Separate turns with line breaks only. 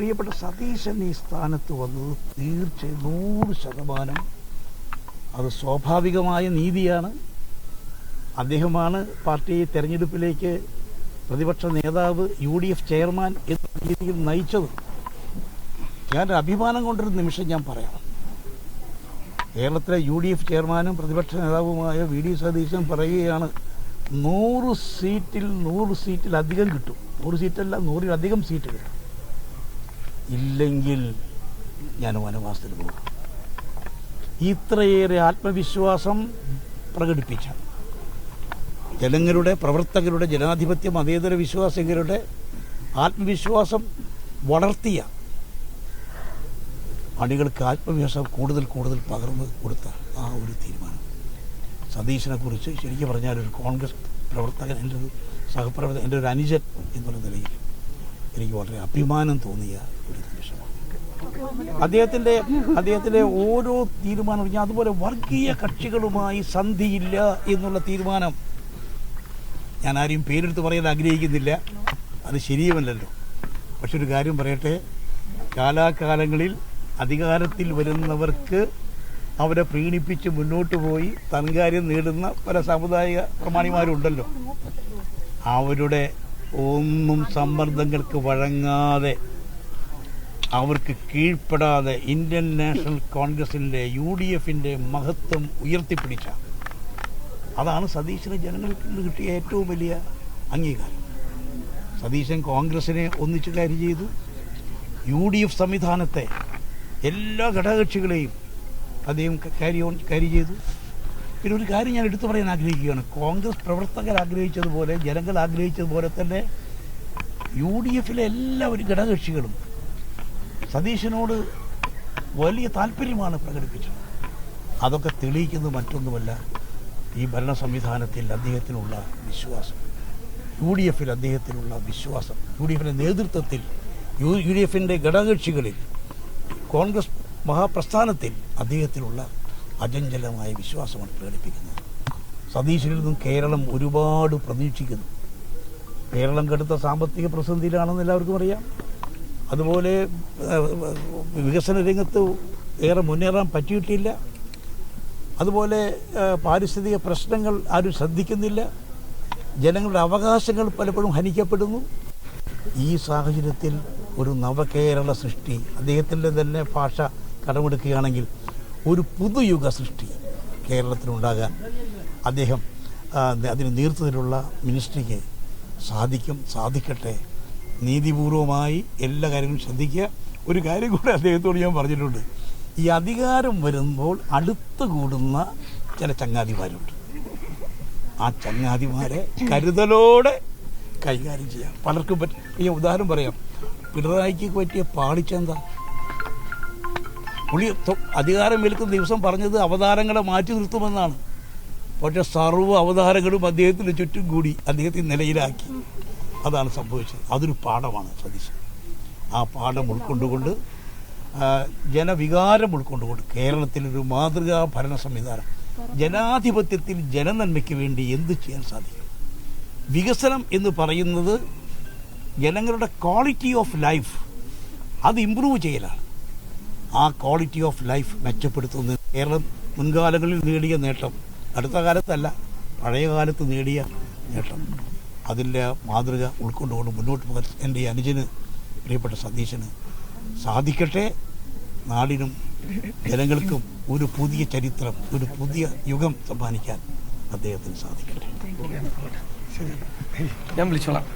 പ്രിയപ്പെട്ട സതീശൻ ഈ സ്ഥാനത്ത് വന്നത് തീർച്ചയായും 100% അത് സ്വാഭാവികമായ നീതിയാണ്. അദ്ദേഹമാണ് പാർട്ടിയെ തെരഞ്ഞെടുപ്പിലേക്ക് പ്രതിപക്ഷ നേതാവ് UDF ചെയർമാൻ എന്ന രീതിയിൽ നയിച്ചത്. ഞാൻ അഭിമാനം കൊണ്ടൊരു നിമിഷം ഞാൻ പറയാം. കേരളത്തിലെ UDF ചെയർമാനും പ്രതിപക്ഷ നേതാവുമായ VD സതീശൻ പറയുകയാണ് 100 സീറ്റിൽ അധികം കിട്ടും. 100 സീറ്റല്ല, 100-ലധികം സീറ്റ് കിട്ടും. ഇല്ലെങ്കിൽ ഞാൻ വനവാസത്തിന് പോകും. ഇത്രയേറെ ആത്മവിശ്വാസം പ്രകടിപ്പിച്ച ജനങ്ങളുടെ, പ്രവർത്തകരുടെ, ജനാധിപത്യ മതേതര വിശ്വാസികളുടെ ആത്മവിശ്വാസം വളർത്തിയ അണികൾക്ക് ആത്മവിശ്വാസം കൂടുതൽ പകർന്നു കൊടുത്ത ആ ഒരു തീരുമാനം സതീശനെ കുറിച്ച് ശരിക്കും പറഞ്ഞാൽ ഒരു കോൺഗ്രസ് പ്രവർത്തകൻ, എൻ്റെ ഒരു സഹപ്രവർത്തകൻ, എൻ്റെ ഒരു അനുജൻ എന്നുള്ള നിലയിൽ എനിക്ക് വളരെ അഭിമാനം തോന്നിയ ഒരു നിമിഷമാണ്. അദ്ദേഹത്തിൻ്റെ ഓരോ തീരുമാനം പറഞ്ഞാൽ അതുപോലെ വർഗീയ കക്ഷികളുമായി സന്ധിയില്ല എന്നുള്ള തീരുമാനം, ഞാൻ ആരെയും പേരെടുത്ത് പറയാൻ ആഗ്രഹിക്കുന്നില്ല, അത് ശരിയുമല്ലല്ലോ. പക്ഷെ ഒരു കാര്യം പറയട്ടെ, കാലാകാലങ്ങളിൽ അധികാരത്തിൽ വരുന്നവർക്ക് അവരെ പ്രീണിപ്പിച്ച് മുന്നോട്ട് പോയി തൻകാര്യം നേടുന്ന പല സാമുദായിക പ്രമാണിമാരുണ്ടല്ലോ. അവരുടെ ഒന്നും സമ്മർദ്ദങ്ങൾക്ക് വഴങ്ങാതെ, അവർക്ക് കീഴ്പ്പെടാതെ ഇന്ത്യൻ നാഷണൽ കോൺഗ്രസിൻ്റെ UDFൻ്റെ മഹത്വം ഉയർത്തിപ്പിടിച്ച, അതാണ് സതീശന് ജനങ്ങൾക്ക് കിട്ടിയ ഏറ്റവും വലിയ അംഗീകാരം. സതീശൻ കോൺഗ്രസിനെ ഒന്നിച്ച് കാര്യം ചെയ്തു. UDF സംവിധാനത്തെ എല്ലാ ഘടകകക്ഷികളെയും അദ്ദേഹം കാര്യം ചെയ്തു. പിന്നെ ഒരു കാര്യം ഞാൻ എടുത്തു പറയാൻ ആഗ്രഹിക്കുകയാണ്. കോൺഗ്രസ് പ്രവർത്തകർ ആഗ്രഹിച്ചതുപോലെ, ജനങ്ങൾ ആഗ്രഹിച്ചതുപോലെ തന്നെ UDFിലെ എല്ലാവരും ഘടകകക്ഷികളും സതീശനോട് വലിയ താല്പര്യമാണ് പ്രകടിപ്പിച്ചത്. അതൊക്കെ തെളിയിക്കുന്നത് മറ്റൊന്നുമല്ല, ഈ ഭരണ സംവിധാനത്തിൽ അദ്ദേഹത്തിനുള്ള വിശ്വാസം, UDFിൽ അദ്ദേഹത്തിനുള്ള വിശ്വാസം, UDFിൻ്റെ നേതൃത്വത്തിൽ, UDFിൻ്റെ ഘടകകക്ഷികളിൽ, കോൺഗ്രസ് മഹാപ്രസ്ഥാനത്തിൽ അദ്ദേഹത്തിനുള്ള അചഞ്ചലമായ വിശ്വാസമാണ് പ്രകടിപ്പിക്കുന്നത്. സതീശനിൽ നിന്നും കേരളം ഒരുപാട് പ്രതീക്ഷിക്കുന്നു. കേരളം കടുത്ത സാമ്പത്തിക പ്രതിസന്ധിയിലാണെന്ന് എല്ലാവർക്കും അറിയാം. അതുപോലെ വികസന രംഗത്ത് ഏറെ മുന്നേറാൻ പറ്റിയിട്ടില്ല. അതുപോലെ പാരിസ്ഥിതിക പ്രശ്നങ്ങൾ ആരും ശ്രദ്ധിക്കുന്നില്ല. ജനങ്ങളുടെ അവകാശങ്ങൾ പലപ്പോഴും ഹനിക്കപ്പെടുന്നു. ഈ സാഹചര്യത്തിൽ ഒരു നവകേരള സൃഷ്ടി, അദ്ദേഹത്തിൻ്റെ തന്നെ ഭാഷ കടമെടുക്കുകയാണെങ്കിൽ ഒരു പുതുയുഗ സൃഷ്ടി കേരളത്തിലുണ്ടാകാൻ അതിന് നേതൃത്വത്തിലുള്ള മിനിസ്ട്രിക്ക് സാധിക്കട്ടെ. നീതിപൂർവമായി എല്ലാ കാര്യങ്ങളും ശ്രദ്ധിക്കുക. ഒരു കാര്യം കൂടെ അദ്ദേഹത്തോട് ഞാൻ പറഞ്ഞിട്ടുണ്ട്. ഈ അധികാരം വരുമ്പോൾ അടുത്ത് കൂടുന്ന ചില ചങ്ങാതിമാരുണ്ട്. ആ ചങ്ങാതിമാരെ കരുതലോടെ കൈകാര്യം ചെയ്യാം. പലർക്കും ഈ ഉദാഹരണം പറയാം. പിണറായിക്ക് പറ്റിയ പാളിച്ചെന്താ? പുള്ളി അധികാരം ഏൽക്കുന്ന ദിവസം പറഞ്ഞത് അവതാരങ്ങളെ മാറ്റി നിർത്തുമെന്നാണ്. പക്ഷേ സർവ്വ അവതാരങ്ങളും അദ്ദേഹത്തിന് ചുറ്റും കൂടി അദ്ദേഹത്തെ നിലയിലാക്കി. അതാണ് സംഭവിച്ചത്. അതൊരു പാഠമാണ് സതീശൻ. ആ പാഠം ഉൾക്കൊണ്ടുകൊണ്ട്, ജനവികാരം ഉൾക്കൊണ്ടുകൊണ്ട് കേരളത്തിലൊരു മാതൃകാ ഭരണ സംവിധാനം, ജനാധിപത്യത്തിൽ ജനനന്മയ്ക്ക് വേണ്ടി എന്ത് ചെയ്യാൻ സാധിക്കും? വികസനം എന്ന് പറയുന്നത് ജനങ്ങളുടെ ക്വാളിറ്റി ഓഫ് ലൈഫ് അത് ഇമ്പ്രൂവ് ചെയ്യലാണ്. ആ ക്വാളിറ്റി ഓഫ് ലൈഫ് മെച്ചപ്പെടുത്തുന്നത് കേരളം മുൻകാലങ്ങളിൽ നേടിയ നേട്ടം, അടുത്ത കാലത്തല്ല പഴയ കാലത്ത് നേടിയ നേട്ടം, അതിൻ്റെ മാതൃക ഉൾക്കൊണ്ടുകൊണ്ട് മുന്നോട്ട് പോകാൻ എൻ്റെ അനുജന്, പ്രിയപ്പെട്ട സതീശന് സാധിക്കട്ടെ. നാടിനും ജനങ്ങൾക്കും ഒരു പുതിയ ചരിത്രം, ഒരു പുതിയ യുഗം സമ്മാനിക്കാൻ അദ്ദേഹത്തിന് സാധിക്കട്ടെ.
ഞാൻ വിളിച്ചോളാം.